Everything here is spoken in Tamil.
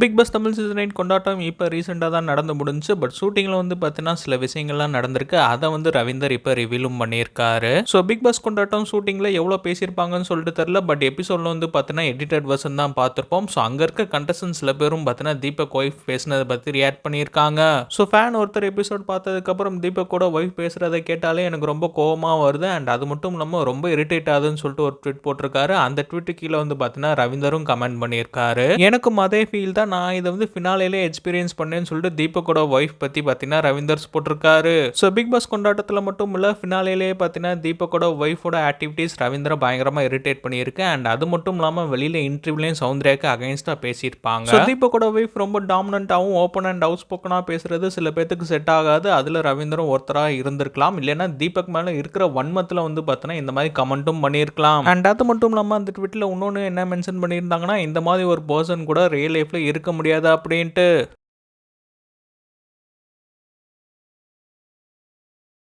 பிக் பாஸ் தமிழ் சீசன் 9 கொண்டாட்டம் இப்போ ரீசெண்டாக தான் நடந்து முடிஞ்சுச்சு. பட் ஷூட்டிங்கில் வந்து பார்த்தீங்கன்னா சில விஷயங்கள்லாம் நடந்திருக்கு. அதை வந்து ரவீந்தர் இப்போ ரிவீலும் பண்ணியிருக்காரு. ஸோ பிக் பாஸ் கொண்டாட்டம் ஷூட்டிங்கில் எவ்வளோ பேசியிருப்பாங்கன்னு சொல்லிட்டு தெரில. பட் எபிசோடில் வந்து பார்த்தீங்கன்னா எடிட்டட் வெர்ஷன் தான் பார்த்துருப்போம். ஸோ அங்கே இருக்க கண்டஸ்டன்ட் சில பேரும் பார்த்தீங்கன்னா தீபக் ஒய்ஃப் பேசினதை பற்றி ரியாக்ட் பண்ணியிருக்காங்க. ஸோ ஃபேன் ஒருத்தர் எபிசோட் பார்த்ததுக்கப்புறம் தீபக்கோட ஒய்ஃப் பேசுகிறத கேட்டாலே எனக்கு ரொம்ப கோவமாக வருது. அண்ட் அது மட்டும் இல்லாமல் ரொம்ப இரிட்டேட் ஆகுதுன்னு சொல்லிட்டு ஒரு ட்வீட் போட்டிருக்காரு. அந்த ட்வீட்டு கீழே வந்து பார்த்தீங்கன்னா ரவீந்தரும் கமெண்ட் பண்ணியிருக்காரு. எனக்கும் அதே ஃபீல் தான். நான் இதை வந்து ஃபினாலேயே எக்ஸ்பீரியன்ஸ் பண்ணேன்னு சொல்லிட்டு தீபக்கோட ஒய்ஃப் பற்றி பார்த்தீங்கன்னா ரவீந்தர்ஸ் போட்டிருக்காரு. ஸோ பிக் பாஸ் கொண்டாட்டத்தில் மட்டும் இல்லை, ஃபினாலேயே பார்த்தீங்கன்னா தீபக்கோட ஒய்ஃபோட ஆக்டிவிட்டீஸ் ரவீந்திர பயங்கரமாக இரிட்டேட் பண்ணியிருக்கு. அண்ட் அது மட்டும் இல்லாமல் வெளியில் இன்டர்வியூலையும் சௌந்தர்யாக்கு அகைன்ஸ்டாக பேசியிருப்பாங்க. ஸோ தீபக்கோட ஒய்ஃப் ரொம்ப டாமினண்டாகவும் ஓப்பன் அண்ட் அவுட் ஸ்போக்கனாக பேசுறது சில பேத்துக்கு செட் ஆகாது. அதில் ரவீந்திரம் ஒருத்தராக இருந்திருக்கலாம். இல்லைன்னா தீபக் மேலே இருக்கிற வன்மத்தில் வந்து பார்த்தீங்கன்னா இந்த மாதிரி கமெண்ட்டும் பண்ணியிருக்கலாம். அண்ட் அது மட்டும் இல்லாமல் அந்த ட்விட்டில் இன்னொன்று என்ன மென்ஷன் பண்ணியிருந்தாங்கன்னா, இந்த மாதிரி ஒரு பர்சன் கூட ரியல் லைஃப்ல இருக்க முடியாது அப்படின்ட்டு.